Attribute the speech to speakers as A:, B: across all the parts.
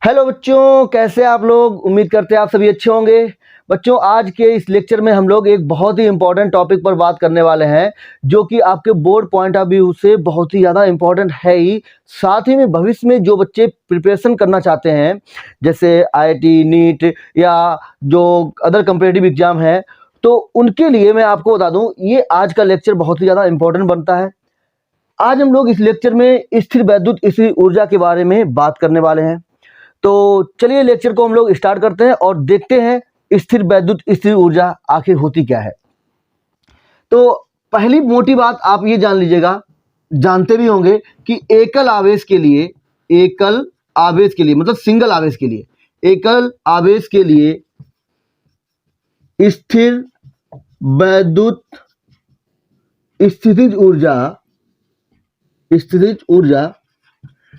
A: Hello बच्चों, कैसे आप लोग। उम्मीद करते हैं आप सभी अच्छे होंगे। बच्चों, आज के इस लेक्चर में हम लोग एक बहुत ही इंपॉर्टेंट टॉपिक पर बात करने वाले हैं, जो कि आपके बोर्ड पॉइंट ऑफ व्यू से बहुत ही ज़्यादा इंपॉर्टेंट है ही, साथ ही में भविष्य में जो बच्चे प्रिपरेशन करना चाहते हैं, जैसे आईआईटी, नीट या जो अदर कम्पिटिटिव एग्जाम है, तो उनके लिए मैं आपको बता दूं, ये आज का लेक्चर बहुत ही ज़्यादा इंपॉर्टेंट बनता है। आज हम लोग इस लेक्चर में स्थिर वैद्युत स्थिर ऊर्जा के बारे में बात करने वाले हैं। तो चलिए लेक्चर को हम लोग स्टार्ट करते हैं और देखते हैं स्थिर वैद्युत स्थिर ऊर्जा आखिर होती क्या है। तो पहली मोटी बात आप ये जान लीजिएगा, जानते भी होंगे कि एकल आवेश के लिए मतलब सिंगल आवेश के लिए, एकल आवेश के लिए स्थिर वैद्युत स्थितिज ऊर्जा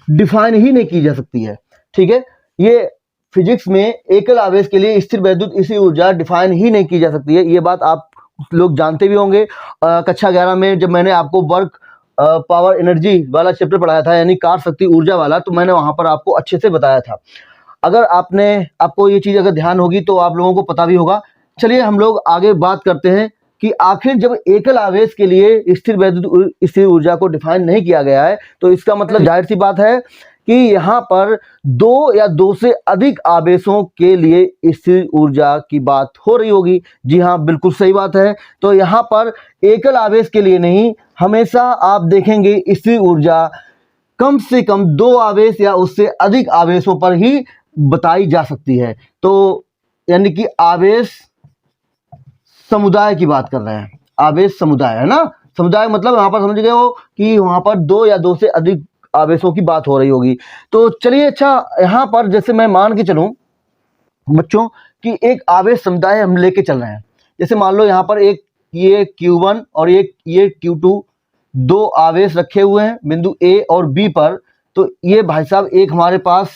A: डिफाइन ही नहीं की जा सकती है। ठीक है, ये फिजिक्स में एकल आवेश के लिए स्थिर वैद्युत स्थिर ऊर्जा डिफाइन ही नहीं की जा सकती है। ये बात आप लोग जानते भी होंगे। कक्षा 11 में जब मैंने आपको वर्क पावर एनर्जी वाला चैप्टर पढ़ाया था, यानी कार्य शक्ति ऊर्जा वाला, तो मैंने वहां पर आपको अच्छे से बताया था। अगर आपको ये चीज अगर ध्यान होगी तो आप लोगों को पता भी होगा। चलिए हम लोग आगे बात करते हैं कि आखिर जब एकल आवेश के लिए स्थिर वैद्युत स्थिर ऊर्जा को डिफाइन नहीं किया गया है, तो इसका मतलब जाहिर सी बात है कि यहाँ पर दो या दो से अधिक आवेशों के लिए स्थिर ऊर्जा की बात हो रही होगी। जी हाँ, बिल्कुल सही बात है। तो यहाँ पर एकल आवेश के लिए नहीं, हमेशा आप देखेंगे स्थिर ऊर्जा कम से कम दो आवेश या उससे अधिक आवेशों पर ही बताई जा सकती है। तो यानी कि आवेश समुदाय की बात कर रहे हैं, आवेश समुदाय है ना। समुदाय मतलब यहाँ पर समझ गए हो कि वहां पर दो या दो से अधिक आवेशों की बात हो रही होगी। तो चलिए, अच्छा, यहाँ पर जैसे मैं मान के चलूं बच्चों कि एक आवेश समुदाय हम लेके चल रहे हैं। जैसे मान लो यहाँ पर एक ये Q1 और ये Q2 दो आवेश रखे हुए हैं बिंदु A और B पर। तो ये भाई साहब एक हमारे पास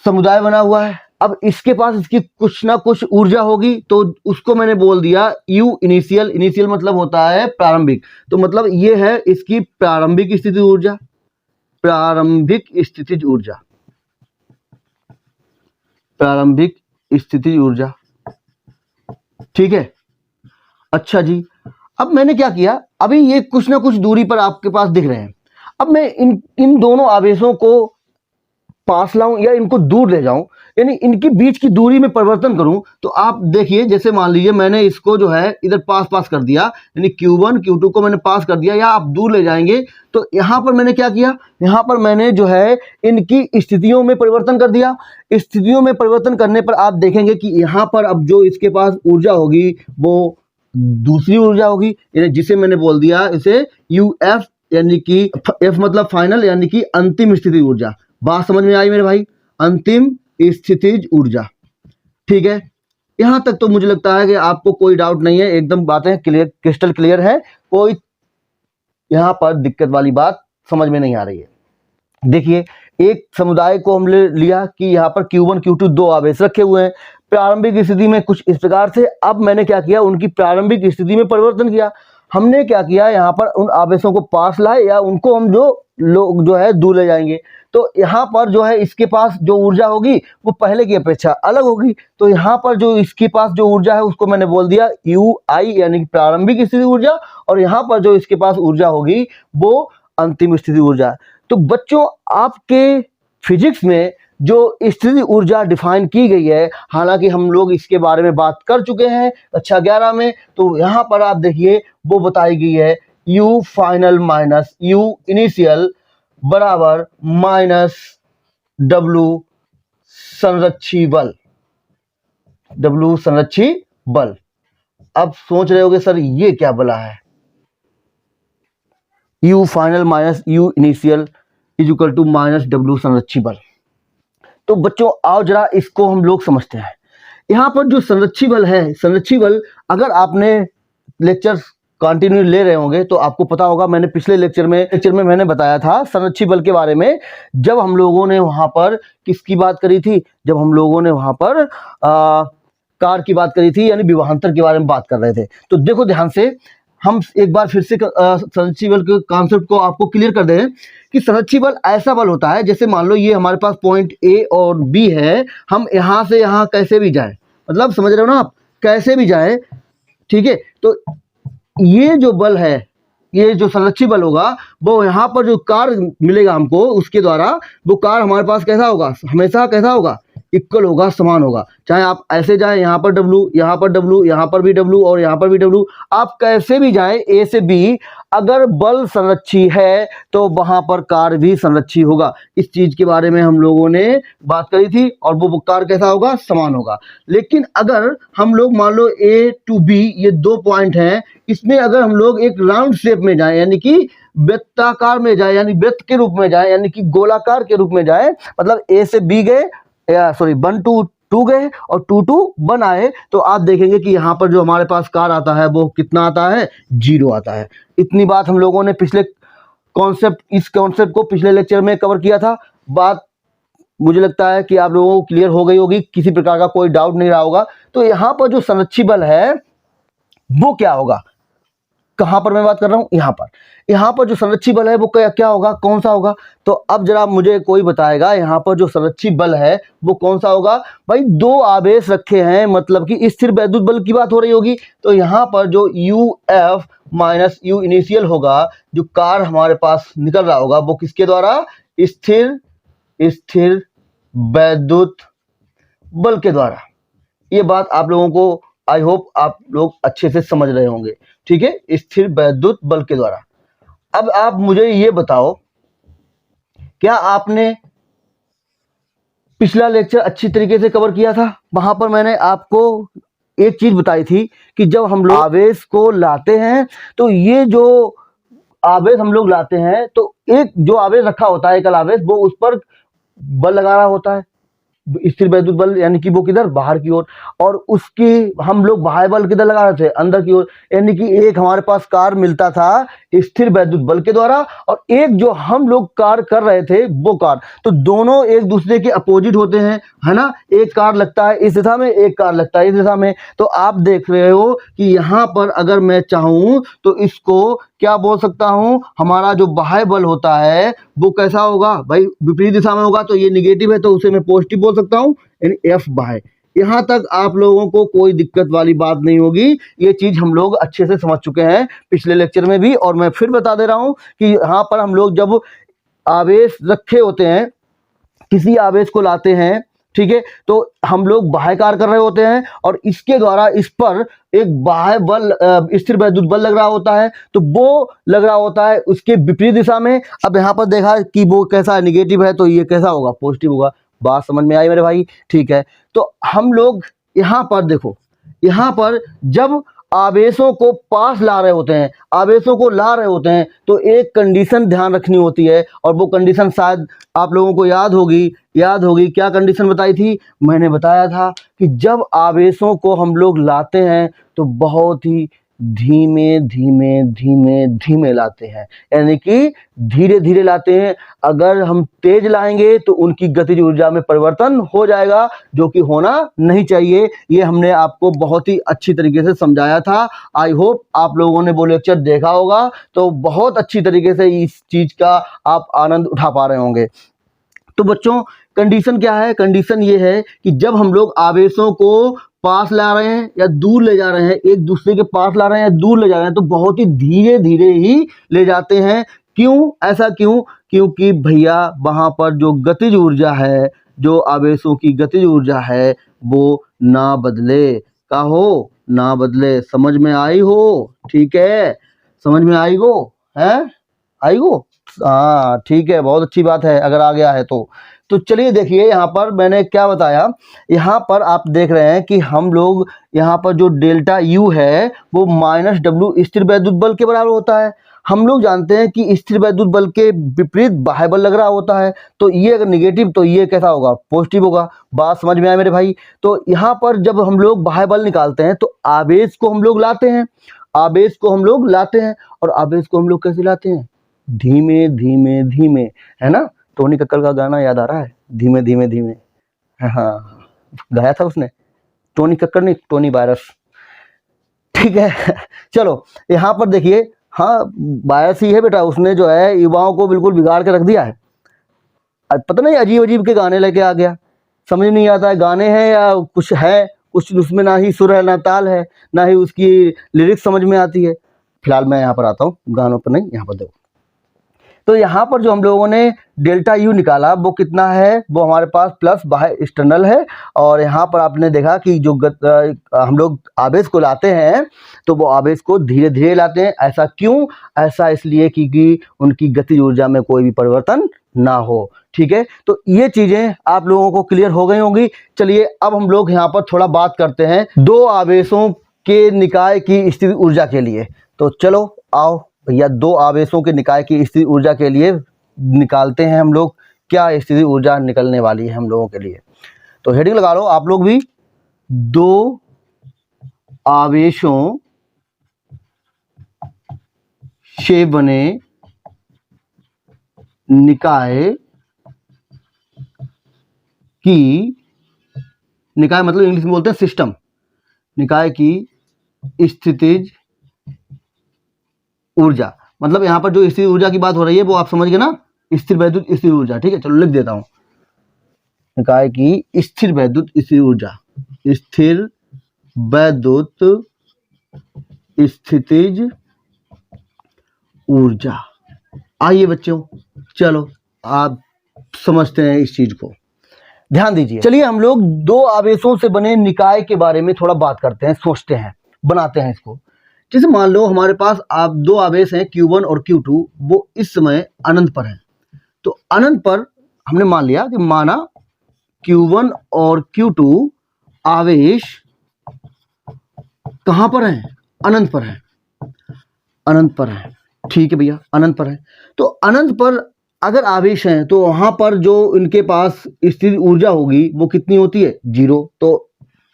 A: समुदाय बना हुआ है। अब इसके पास इसकी कुछ ना कुछ ऊर्जा होगी, तो उसको मैंने बोल दिया U इनिशियल। इनिशियल मतलब होता है प्रारंभिक, तो मतलब ये है इसकी प्रारंभिक स्थिति ऊर्जा, प्रारंभिक स्थितिज ऊर्जा। ठीक है, अच्छा जी। अब मैंने क्या किया, अभी ये कुछ ना कुछ दूरी पर आपके पास दिख रहे हैं। अब मैं इन दोनों आवेशों को पास लाऊं या इनको दूर ले जाऊं, यानी इनके बीच की दूरी में परिवर्तन करूं, तो आप देखिए, जैसे मान लीजिए मैंने इसको जो है इधर पास कर दिया, यानी Q1 Q2 को मैंने पास कर दिया, या आप दूर ले जाएंगे तो यहां पर मैंने क्या किया, यहां पर मैंने जो है इनकी स्थितियों में परिवर्तन कर दिया। स्थितियों में परिवर्तन करने पर आप देखेंगे कि यहां पर अब जो इसके पास ऊर्जा होगी वो दूसरी ऊर्जा होगी, जिसे मैंने बोल दिया इसे UF, यानी कि F मतलब फाइनल, यानी कि अंतिम स्थिति ऊर्जा। बात समझ में आई मेरे भाई, अंतिम स्थितिज ऊर्जा। ठीक है, यहां तक तो मुझे लगता है कि आपको कोई डाउट नहीं है, एकदम बातें क्लियर, क्रिस्टल क्लियर है, कोई यहां पर दिक्कत वाली बात समझ में नहीं आ रही है। देखिए, एक समुदाय को हम लिया कि यहाँ पर Q1 Q2 दो आवेश रखे हुए हैं प्रारंभिक स्थिति में कुछ इस प्रकार से। अब मैंने क्या किया, उनकी प्रारंभिक स्थिति में परिवर्तन किया। हमने क्या किया, यहाँ पर उन आवेशों को पास लाए, या उनको हम जो है दूर ले जाएंगे। तो यहाँ पर जो है इसके पास जो ऊर्जा होगी वो पहले की अपेक्षा अलग होगी। तो यहाँ पर जो इसके पास जो ऊर्जा है उसको मैंने बोल दिया UI, यानी कि प्रारंभिक स्थिति ऊर्जा, और यहाँ पर जो इसके पास ऊर्जा होगी वो अंतिम स्थिति ऊर्जा। तो बच्चों, आपके फिजिक्स में जो स्थिति ऊर्जा डिफाइन की गई है, हालांकि हम लोग इसके बारे में बात कर चुके हैं कक्षा 11 में, तो यहाँ पर आप देखिए वो बताई गई है U final minus U initial बराबर माइनस W संरक्षी बल। अब सोच रहे होगे सर ये क्या बला है, U final minus U initial is equal to minus W संरक्षी बल। तो बच्चों आओ जरा इसको हम लोग समझते हैं। यहाँ पर जो संरक्षी बल है, संरक्षी बल, अगर आपने लेक्चर कंटिन्यू ले रहे होंगे तो आपको पता होगा, मैंने पिछले लेक्चर में मैंने बताया था संरक्षी बल के बारे में। जब हम लोगों ने वहां पर किसकी बात करी थी, जब हम लोगों ने वहां पर कार की बात करी थी, यानी विभवांतर के बारे में बात कर रहे थे। तो देखो ध्यान से, हम एक बार फिर से संरक्षी बल के कॉन्सेप्ट को आपको क्लियर कर दें कि संरक्षी बल ऐसा बल होता है, जैसे मान लो ये हमारे पास पॉइंट ए और बी है, हम यहाँ से यहाँ कैसे भी जाएं, मतलब समझ रहे हो ना आप, कैसे भी जाएं, ठीक है। तो ये जो बल है, ये जो संरक्षी बल होगा, वो यहाँ पर जो कार मिलेगा हमको उसके द्वारा, वो कार हमारे पास कैसा होगा, हमेशा कैसा होगा, इक्वल होगा, समान होगा। चाहे आप ऐसे जाएं, यहाँ पर W, यहाँ पर W, यहाँ पर भी W और यहाँ पर भी W, आप कैसे भी जाएं A से B, अगर बल संरक्षी है तो वहां पर कार भी संरक्षी होगा। इस चीज के बारे में हम लोगों ने बात करी थी, और वो कार कैसा होगा, समान होगा। लेकिन अगर हम लोग मान लो A to B, ये 2 पॉइंट हैं, इसमें अगर हम लोग एक राउंड शेप में जाएं, यानी कि वृत्ताकार में जाए, यानी वृत्त के रूप में जाए, यानी कि गोलाकार के रूप में जाए, मतलब A से B गए, सॉरी 1 to 2 गए और 2 to 1 आए, तो आप देखेंगे कि यहाँ पर जो हमारे पास कार आता है वो कितना आता है, 0 आता है। इतनी बात हम लोगों ने पिछले इस कॉन्सेप्ट को पिछले लेक्चर में कवर किया था। बात मुझे लगता है कि आप लोगों को क्लियर हो गई होगी, किसी प्रकार का कोई डाउट नहीं रहा होगा। तो यहाँ पर जो संरक्षी बल है वो क्या होगा, कहां पर मैं बात कर रहा हूं, यहाँ पर जो संरक्षी बल है वो क्या होगा, कौन सा होगा। तो अब जरा मुझे कोई बताएगा, यहाँ पर जो संरक्षी बल है वो कौन सा होगा। भाई 2 आवेश रखे हैं, मतलब कि स्थिर वैद्युत बल की बात हो रही होगी, तो यहाँ पर जो UF माइनस U इनिशियल होगा, जो कार हमारे पास निकल रहा होगा, वो किसके द्वारा, स्थिर वैद्युत बल के द्वारा। ये बात आप लोगों को, आई होप आप लोग अच्छे से समझ रहे होंगे, ठीक है, स्थिर वैद्युत बल के द्वारा। अब आप मुझे ये बताओ, क्या आपने पिछला लेक्चर अच्छी तरीके से कवर किया था। वहां पर मैंने आपको एक चीज बताई थी कि जब हम लोग आवेश को लाते हैं, तो ये जो आवेश हम लोग लाते हैं, तो एक जो आवेश रखा होता है, एकल आवेश, वो उस पर बल लगा रहा होता है, स्थिर वैद्युत बल, यानी कि वो किधर, बाहर की ओर, और उसकी हम लोग बाह्य बल किधर लगा रहे थे, अंदर की ओर। यानी कि एक हमारे पास कार मिलता था स्थिर वैद्युत बल के द्वारा, और एक जो हम लोग कार कर रहे थे वो कार, तो दोनों एक दूसरे के अपोजिट होते हैं, है ना। एक कार लगता है इस दिशा में, एक कार लगता है इस दिशा में। तो आप देख रहे हो कि यहाँ पर अगर मैं चाहूं तो इसको क्या बोल सकता हूं, हमारा जो बाह्य बल होता है वो कैसा होगा भाई, विपरीत दिशा में होगा, तो ये निगेटिव है, तो उसे मैं पॉजिटिव बोल सकता हूं, यानी F बाह्य। यहां तक आप लोगों को कोई दिक्कत वाली बात नहीं होगी, ये चीज हम लोग अच्छे से समझ चुके हैं पिछले लेक्चर में भी। और मैं फिर बता दे रहा हूं कि यहां पर हम लोग जब आवेश रखे होते हैं, किसी आवेश को लाते हैं, ठीक है, तो हम लोग बाह्य कार्य कर रहे होते हैं, और इसके द्वारा इस पर एक बाह्य बल, स्थिर वैद्युत बल लग रहा होता है, तो वो लग रहा होता है उसके विपरीत दिशा में। अब यहाँ पर देखा कि वो कैसा है, निगेटिव है, तो ये कैसा होगा, पॉजिटिव होगा। बात समझ में आई मेरे भाई, ठीक है। तो हम लोग यहाँ पर देखो, यहाँ पर जब आवेशों को पास ला रहे होते हैं, आवेशों को ला रहे होते हैं, तो एक कंडीशन ध्यान रखनी होती है, और वो कंडीशन शायद आप लोगों को याद होगी। क्या कंडीशन बताई थी, मैंने बताया था कि जब आवेशों को हम लोग लाते हैं तो बहुत ही धीमे धीमे लाते हैं, यानी कि धीरे धीरे लाते हैं। अगर हम तेज लाएंगे तो उनकी गतिज ऊर्जा में परिवर्तन हो जाएगा, जो कि होना नहीं चाहिए। ये हमने आपको बहुत ही अच्छी तरीके से समझाया था। आई होप आप लोगों ने वो लेक्चर देखा होगा, तो बहुत अच्छी तरीके से इस चीज का आप आनंद उठा पा रहे होंगे। तो बच्चों, कंडीशन क्या है, कंडीशन ये है कि जब हम लोग आवेशों को पास ला रहे हैं या दूर ले जा रहे हैं, एक दूसरे के पास ला रहे हैं या दूर ले जा रहे हैं, तो बहुत ही धीरे धीरे ही ले जाते हैं। क्यों, ऐसा क्यों, क्योंकि भैया वहां पर जो गतिज ऊर्जा है, जो आवेशों की गतिज ऊर्जा है, वो ना बदले, का हो ना बदले। समझ में आई हो, ठीक है, समझ में आई हो, है आई हो, हाँ ठीक है, बहुत अच्छी बात है अगर आ गया है तो चलिए देखिए, यहाँ पर मैंने क्या बताया। यहाँ पर आप देख रहे हैं कि हम लोग यहाँ पर जो डेल्टा U है वो -W स्थिर वैद्युत बल के बराबर होता है। हम लोग जानते हैं कि स्थिर वैद्युत बल के विपरीत बाह्य बल लग रहा होता है, तो ये अगर निगेटिव तो ये कैसा होगा, पॉजिटिव होगा। बात समझ में आया मेरे भाई। तो यहाँ पर जब हम लोग बाह्य बल निकालते हैं तो आवेश को हम लोग लाते हैं, और आवेश को हम लोग कैसे लाते हैं, धीमे धीमे, है ना। टोनी कक्कर का गाना याद आ रहा है, धीमे धीमे। हाँ, गाया था उसने, टोनी कक्कर नहीं, टोनी वायरस। ठीक है। चलो यहाँ पर देखिए, हाँ बायस ही है बेटा, उसने जो है युवाओं को बिल्कुल बिगाड़ के रख दिया है। पता नहीं अजीब अजीब के गाने लेके आ गया, समझ नहीं आता है गाने हैं या कुछ है, कुछ उसमें ना ही सुर है ना ताल है, ना ही उसकी लिरिक्स समझ में आती है। फिलहाल मैं यहाँ पर आता हूँ, गानों पर नहीं, यहाँ पर देखो। तो यहाँ पर जो हम लोगों ने डेल्टा यू निकाला वो कितना है, वो हमारे पास प्लस बाय एक्सटर्नल है। और यहाँ पर आपने देखा कि जो हम लोग आवेश को लाते हैं तो वो आवेश को धीरे धीरे लाते हैं। ऐसा क्यों? ऐसा इसलिए क्योंकि उनकी गतिज ऊर्जा में कोई भी परिवर्तन ना हो। ठीक है, तो ये चीजें आप लोगों को क्लियर हो गई होंगी। चलिए अब हम लोग यहाँ पर थोड़ा बात करते हैं दो आवेशों के निकाय की स्थिति ऊर्जा के लिए। तो चलो आओ भैया, दो आवेशों के निकाय की स्थिति ऊर्जा के लिए निकालते हैं हम लोग, क्या स्थिति ऊर्जा निकलने वाली है हम लोगों के लिए। तो हेडिंग लगा लो आप लोग भी, दो आवेशों से बने निकाय की, निकाय मतलब इंग्लिश में बोलते हैं सिस्टम, निकाय की स्थितिज ऊर्जा, मतलब यहां पर जो स्थिर ऊर्जा की बात हो रही है वो आप समझ गए ना, स्थिर वैद्युत स्थिर ऊर्जा। ठीक है, चलो लिख देता हूं, निकाय की स्थिर वैद्युत स्थिर ऊर्जा, स्थिर वैद्युत स्थितिज ऊर्जा। आइए बच्चों, चलो आप समझते हैं इस चीज को, ध्यान दीजिए। चलिए हम लोग दो आवेशों से बने निकाय के बारे में थोड़ा बात करते हैं, सोचते हैं, बनाते हैं इसको। जैसे मान लो हमारे पास आप दो आवेश हैं Q1 और Q2, वो इस समय अनंत पर हैं। तो अनंत पर हमने मान लिया कि माना Q1 और Q2 आवेश कहां पर हैं? अनंत पर हैं, अनंत पर हैं। ठीक है भैया, अनंत पर है। तो अनंत पर अगर आवेश हैं तो वहां पर जो इनके पास स्थिर ऊर्जा होगी वो कितनी होती है? 0। तो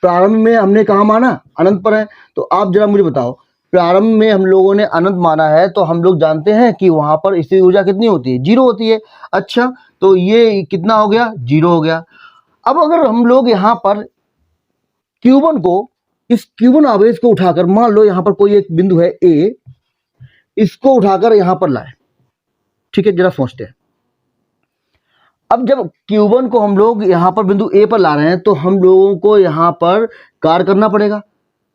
A: प्रारंभ में हमने कहा माना अनंत पर है, तो आप जरा मुझे बताओ, प्रारंभ में हम लोगों ने अनंत माना है तो हम लोग जानते हैं कि वहां पर स्थिर ऊर्जा कितनी होती है? 0 होती है। अच्छा, तो ये कितना हो गया? 0 हो गया। अब अगर हम लोग यहाँ पर Q1 को, इस Q1 आवेश को उठाकर, मान लो यहाँ पर कोई एक बिंदु है A, इसको उठाकर यहां पर लाए। ठीक है, जरा सोचते हैं। अब जब Q1 को हम लोग यहां पर बिंदु A पर ला रहे हैं तो हम लोगों को यहां पर कार्य करना पड़ेगा।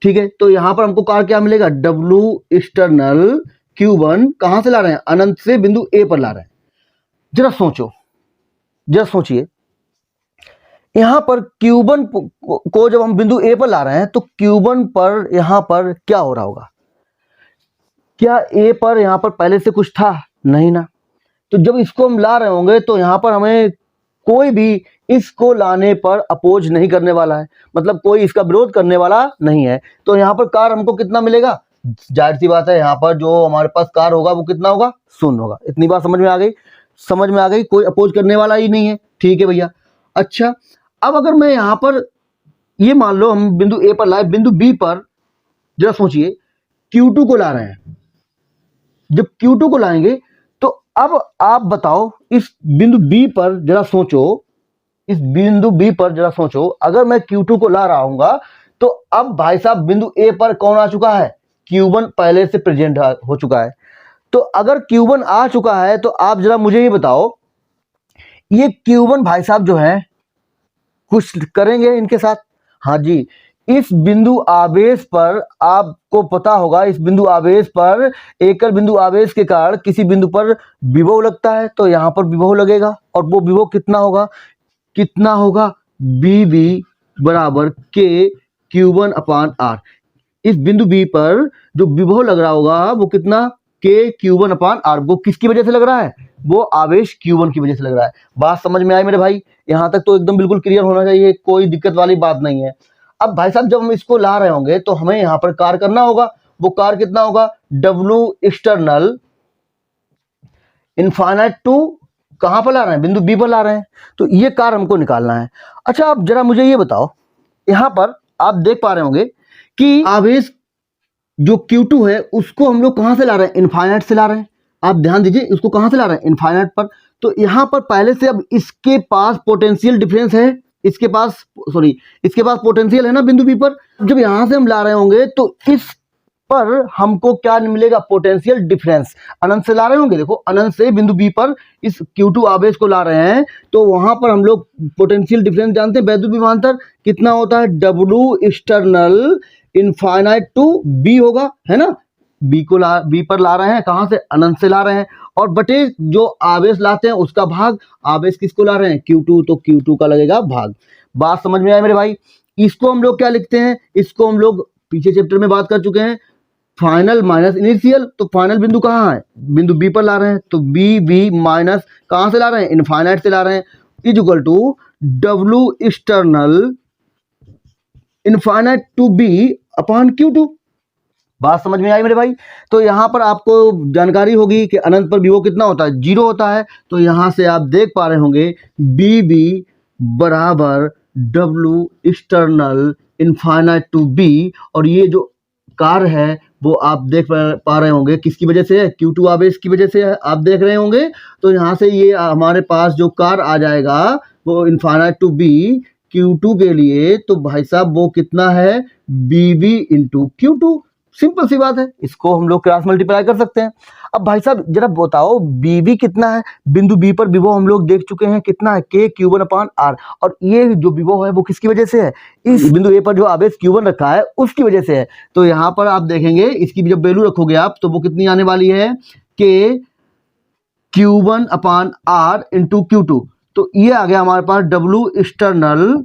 A: ठीक है, तो यहां पर हमको कार्य क्या मिलेगा? W एक्सटर्नल Q1 कहां से ला रहे हैं? अनंत से बिंदु A पर ला रहे हैं। जरा सोचो, जरा सोचिए, यहां पर Q1 को जब हम बिंदु A पर ला रहे हैं तो Q1 पर यहां पर क्या हो रहा होगा? क्या A पर यहां पर पहले से कुछ था? नहीं ना। तो जब इसको हम ला रहे होंगे तो यहां पर हमें कोई भी इसको लाने पर अपोज नहीं करने वाला है, मतलब कोई इसका विरोध करने वाला नहीं है। तो यहां पर कार्य हमको कितना मिलेगा? जाहिर सी बात है, यहां पर जो हमारे पास कार्य होगा वो कितना होगा? 0 होगा। इतनी बात समझ में आ गई? समझ में आ गई, कोई अपोज करने वाला ही नहीं है। ठीक है भैया। अच्छा, अब अगर मैं यहां पर ये मान लो हम बिंदु A पर लाए, बिंदु B पर जरा सोचिए Q2 को ला रहे हैं। जब Q2 को लाएंगे तो अब आप बताओ, इस बिंदु B पर जरा सोचो, इस बिंदु B पर जरा सोचो, अगर मैं Q2 को ला रहा हूंगा तो अब भाई साहब बिंदु A पर कौन आ चुका है? Q1 पहले से प्रेजेंट हो चुका है। तो अगर Q1 आ चुका है तो आप जरा मुझे ये बताओ, ये Q1 भाई साहब जो है कुछ करेंगे इनके साथ? हाँ जी, इस बिंदु आवेश पर आपको पता होगा, इस बिंदु आवेश पर एकल बिंदु आवेश के कारण किसी बिंदु पर विभव लगता है, तो यहां पर विभव लगेगा और वो विभव कितना होगा? कितना होगा? BV बराबर K Q1 अपान R। इस बिंदु B पर जो विभव लग रहा होगा वो कितना? K Q1 अपान R। वो किसकी वजह से लग रहा है? वो आवेश Q1 की वजह से लग रहा है। बात समझ में आई मेरे भाई? यहां तक तो एकदम बिल्कुल क्लियर होना चाहिए, कोई दिक्कत वाली बात नहीं है। अब भाई साहब जब हम इसको ला रहे होंगे तो हमें यहां पर कार्य करना होगा। वो कार्य कितना होगा? W एक्सटर्नल इनफाइनाइट टू कहां पर ला रहे हैं? बिंदु B पर ला रहे हैं। तो ये कार्य हमको निकालना है। अच्छा, आप जरा मुझे ये बताओ, यहां पर आप देख पा रहे होंगे कि आवेश जो Q2 है उसको हम लोग कहां से ला रहे हैं? इनफाइनाइट से ला रहे हैं। आप ध्यान दीजिए, इसको कहां से ला रहे हैं? इनफाइनाइट पर। तो यहां पर पहले से अब इसके पास पोटेंशियल डिफरेंस है, इसके पास पोटेंशियल है ना बिंदु B पर। जब यहां से हम ला रहे होंगे तो इस पर हमको क्या मिलेगा, पोटेंशियल डिफरेंस। अनंत से ला रहे होंगे, देखो अनंत से बिंदु बी पर इस Q2 आवेश को ला रहे हैं, तो वहां पर हम लोग पोटेंशियल डिफरेंस जानते हैं, वैद्युत विभवांतर कितना होता है, W external infinite to B होगा, है ना। बी पर ला रहे हैं, कहां से, अनंत से ला रहे हैं, और बटे जो आवेश लाते हैं उसका भाग, आवेश किसको ला रहे हैं, Q2, तो Q2 का लगेगा भाग। बात समझ में आए मेरे भाई। इसको हम लोग क्या लिखते हैं, इसको हम लोग पीछे चैप्टर में बात कर चुके हैं, फाइनल माइनस इनिशियल। तो फाइनल बिंदु कहाँ है, बिंदु बी पर ला रहे हैं, तो बी बी माइनस कहां से ला रहे हैं, इनफाइनाइट से ला रहे हैं, is equal to W external infinite to B upon Q2। बात समझ में आई मेरे भाई। तो यहाँ पर आपको जानकारी होगी कि अनंत पर विभव कितना होता है, 0 होता है। तो यहाँ से आप देख पा रहे होंगे BB बराबर W external infinite to B, और ये जो कार्य है वो आप देख पा रहे होंगे किसकी वजह से है, Q2 आवेश की वजह से है, आप देख रहे होंगे। तो यहाँ से ये हमारे पास जो कार्य आ जाएगा वो इनफाइनाइट टू B Q2 के लिए, तो भाई साहब वो कितना है, BB इंटू Q2। सिंपल सी बात है, इसको हम लोग क्रॉस मल्टीप्लाई कर सकते हैं। अब भाई साहब जरा बताओ BB कितना है, बिंदु B पर विभव हम लोग देख चुके हैं कितना है, K Q1 अपॉन R, और ये जो विभव है वो किसकी वजह से है, इस बिंदु A पर जो आवेश Q1 रखा है उसकी वजह से है। तो यहाँ पर आप देखेंगे इसकी जब वैल्यू रखोगे आप, तो वो कितनी आने वाली है, K Q1 upon R into Q2। तो ये आ गया हमारे पास W external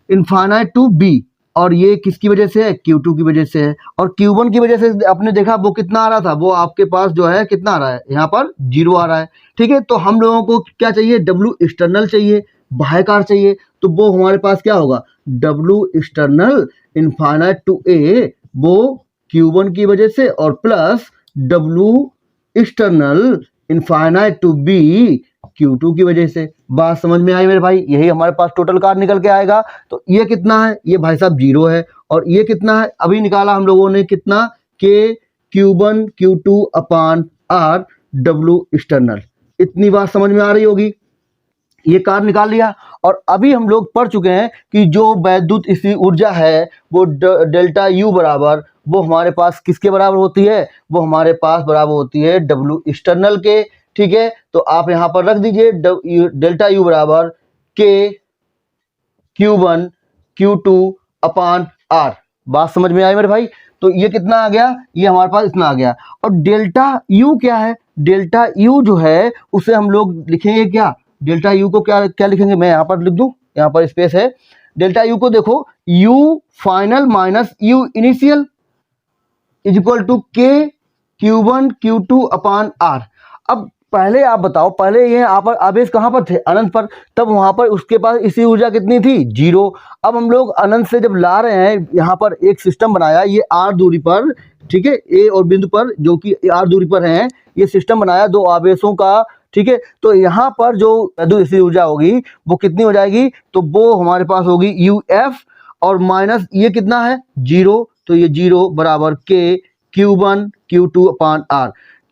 A: infinite to B, और ये किसकी वजह से है, Q2 की वजह से है। और Q1 की वजह से आपने देखा वो कितना आ रहा था, वो आपके पास जो है कितना आ रहा है, यहाँ पर 0 आ रहा है। ठीक है, तो हम लोगों को क्या चाहिए, W एक्सटर्नल चाहिए, बाह्यकार चाहिए। तो वो हमारे पास क्या होगा, W external infinite to A वो Q1 की वजह से, और plus W external infinite to B Q2 की वजह से। बात समझ में आई मेरे भाई, यही हमारे पास टोटल कार्य निकल के आएगा। तो ये कितना है, ये भाई साहब 0 है, और ये कितना है, अभी निकाला हम लोगों ने कितना, K Q1 Q2 upon R W external. इतनी बात समझ में आ रही होगी, ये कार्य निकाल लिया। और अभी हम लोग पढ़ चुके हैं कि जो वैद्युत स्थिर ऊर्जा है वो डेल्टा U बराबर, वो हमारे पास किसके बराबर होती है, वो हमारे पास बराबर होती है W एक्सटर्नल के। ठीक है, तो आप यहां पर रख दीजिए डेल्टा U बराबर K Q1 Q2 upon R। बात समझ में आई मेरे भाई। तो ये कितना आ गया, ये हमारे पास इतना आ गया। और डेल्टा U क्या है, डेल्टा U जो है उसे हम लोग लिखेंगे क्या, डेल्टा U को क्या क्या लिखेंगे, मैं यहाँ पर लिख दूं, यहाँ पर स्पेस है। डेल्टा U को देखो, U final minus U initial is equal to K Q1 Q2 upon R। अब पहले आप बताओ, पहले ये यहाँ पर आवेश कहाँ पर थे, अनंत पर, तब वहां पर उसके पास इसी ऊर्जा कितनी थी, 0। अब हम लोग अनंत से जब ला रहे हैं, यहाँ पर एक सिस्टम बनाया, ये R दूरी पर, ठीक है, A और बिंदु पर जो कि R दूरी पर है, ये सिस्टम बनाया दो आवेशों का। ठीक है, तो यहाँ पर जो वैद्युत स्थिर ऊर्जा होगी वो कितनी हो जाएगी, तो वो हमारे पास होगी UF, और माइनस ये कितना है, 0। तो ये 0 बराबर K Q1 Q2 upon R,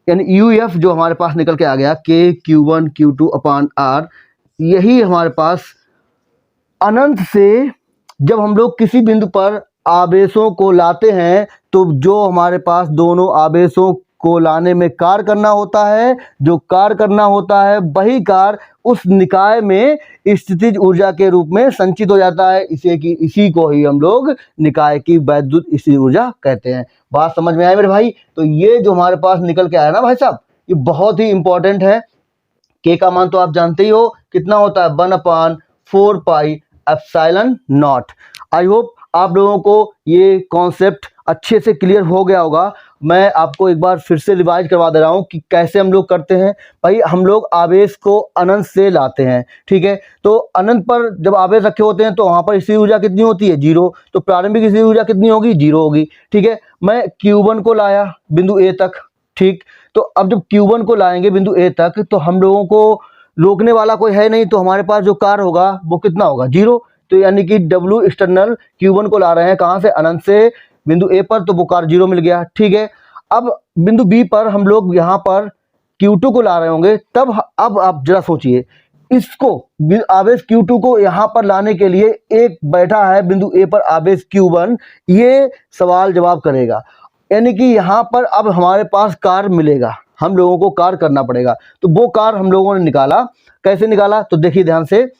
A: यानी UF जो हमारे पास निकल के आ गया K Q1 Q2 upon R। यही हमारे पास अनंत से जब हम लोग किसी बिंदु पर आवेशों को लाते हैं, तो जो हमारे पास दोनों आवेशों को लाने में कार्य करना होता है, जो कार्य करना होता है वही कार्य उस निकाय में स्थितिज ऊर्जा के रूप में संचित हो जाता है। इसी को ही हम लोग निकाय की वैद्युत स्थितिज ऊर्जा कहते हैं। बात समझ में आए मेरे भाई। तो ये जो हमारे पास निकल के आया ना भाई साहब, ये बहुत ही इंपॉर्टेंट है। K का मान तो आप जानते ही हो कितना होता है, 1/4 pi epsilon not. I hope आप लोगों को ये कॉन्सेप्ट अच्छे से क्लियर हो गया होगा। मैं आपको एक बार फिर से रिवाइज करवा दे रहा हूँ कि कैसे हम लोग करते हैं। भाई हम लोग आवेश को अनंत से लाते हैं, ठीक है, तो अनंत पर जब आवेश रखे होते हैं तो वहाँ पर स्थिर ऊर्जा कितनी होती है, 0। तो प्रारंभिक स्थिर ऊर्जा कितनी होगी, 0 होगी। ठीक है, मैं Q1 को लाया बिंदु A तक, ठीक। तो अब जब Q1 को लाएंगे बिंदु A तक, तो हम लोगों को रोकने वाला कोई है नहीं, तो हमारे पास जो कार्य होगा वो कितना होगा, 0। तो यानी कि W एक्सटर्नल Q1 को ला रहे हैं कहाँ से, अनंत से बिंदु A पर, तो वो कार्य 0 मिल गया। ठीक है, अब बिंदु B पर हम लोग यहाँ पर Q2 को ला रहे होंगे, तब अब आप जरा सोचिए, इसको आवेश Q2 को यहाँ पर लाने के लिए एक बैठा है बिंदु A पर आवेश Q1, ये सवाल जवाब करेगा। यानी कि यहाँ पर अब हमारे पास कार्य मिलेगा, हम लोगों को कार्य करना पड़ेगा। तो वो कार्य हम लोगों ने निकाला। कैसे निकाला तो देखिए ध्यान से।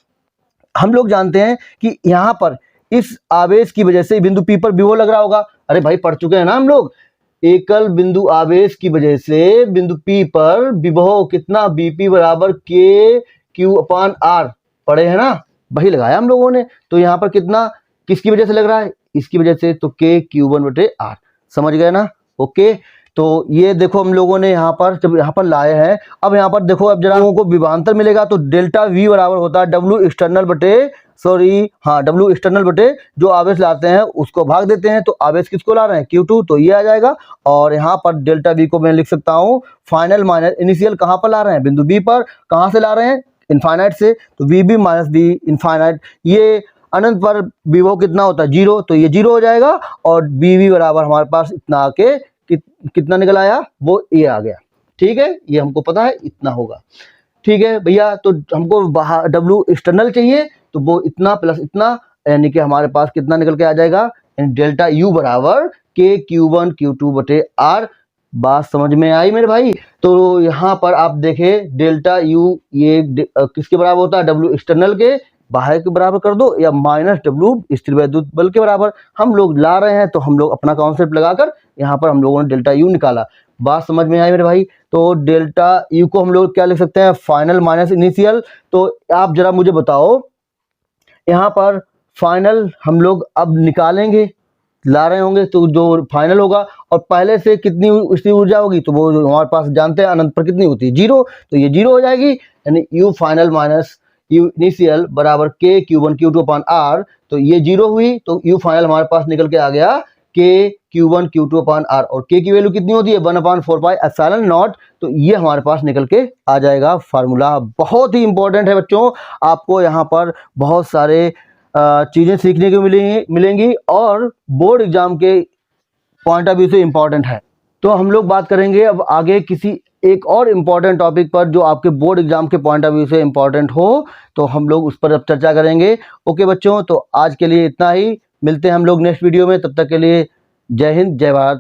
A: हम लोग जानते हैं कि यहाँ पर इस आवेश की वजह से बिंदु P पर विभव लग रहा होगा। अरे भाई पढ़ चुके हैं ना हम लोग। एकल बिंदु आवेश की वजह से बिंदु P पर विभव कितना, Bp बराबर KQ/R पढ़े हैं ना, वही लगाया हम लोगों ने। तो यहाँ पर कितना किसकी वजह से लग रहा है, इसकी वजह से, तो KQ1/R। समझ गए ना, ओके। तो ये देखो हम लोगों ने यहाँ पर जब यहाँ पर लाए हैं, अब यहाँ पर देखो, अब जरा लोगों को विभवांतर मिलेगा तो डेल्टा V बराबर होता है W एक्सटर्नल बटे जो आवेश लाते हैं उसको भाग देते हैं। तो आवेश किसको ला रहे हैं, Q2, तो ये आ जाएगा। और यहाँ पर डेल्टा V को मैं लिख सकता हूँ फाइनल माइनस इनिशियल, कहाँ पर ला रहे हैं, बिंदु B पर। कहाँ से ला रहे हैं, इनफाइनाइट से, तो VB माइनस D इनफाइनाइट। ये अनंत पर विभव कितना होता है, 0, तो ये 0 हो जाएगा। और BV बराबर हमारे पास इतना आके कितना निकल आया, वो ये आ गया। ठीक है, ये हमको पता है इतना होगा। ठीक है भैया, तो हमको बाहर W एक्सटर्नल चाहिए, तो वो इतना प्लस इतना, यानी कि हमारे पास कितना निकल के आ जाएगा, डेल्टा U बराबर KQ1Q2/R। बात समझ में आई मेरे भाई। तो यहाँ पर आप देखें डेल्टा U ये किसके बराबर होता है, W एक्सटर्नल के, बाहर के बराबर कर दो, या माइनस W स्थिर वैद्युत बल के बराबर हम लोग ला रहे हैं। तो हम लोग अपना कॉन्सेप्ट लगाकर यहाँ पर हम लोगों ने डेल्टा U निकाला। बात समझ में आई मेरे भाई। तो डेल्टा U को हम लोग क्या लिख सकते हैं, फाइनल माइनस इनिशियल। तो आप जरा मुझे बताओ, यहाँ पर फाइनल हम लोग अब निकालेंगे, ला रहे होंगे, तो जो फाइनल होगा और पहले से कितनी उसकी ऊर्जा होगी, तो वो हमारे पास जानते हैं अनंत पर कितनी होती है, 0, तो ये 0 हो जाएगी। यानी U final minus U initial बराबर KQ1Q2/R। तो ये 0 हुई, तो U फाइनल हमारे पास निकल के आ गया KQ1Q2/R। और K की वैल्यू कितनी होती है, 1/4πε0। तो ये हमारे पास निकल के आ जाएगा फार्मूला। बहुत ही इंपॉर्टेंट है बच्चों, आपको यहाँ पर बहुत सारे चीज़ें सीखने को मिलेंगी और बोर्ड एग्जाम के पॉइंट ऑफ व्यू से इम्पॉर्टेंट है। तो हम लोग बात करेंगे अब आगे किसी एक और इम्पॉर्टेंट टॉपिक पर जो आपके बोर्ड एग्जाम के पॉइंट ऑफ व्यू से इम्पॉर्टेंट हो, तो हम लोग उस पर अब चर्चा करेंगे। ओके बच्चों, तो आज के लिए इतना ही, मिलते हैं हम लोग नेक्स्ट वीडियो में। तब तक के लिए जय हिंद, जय भारत।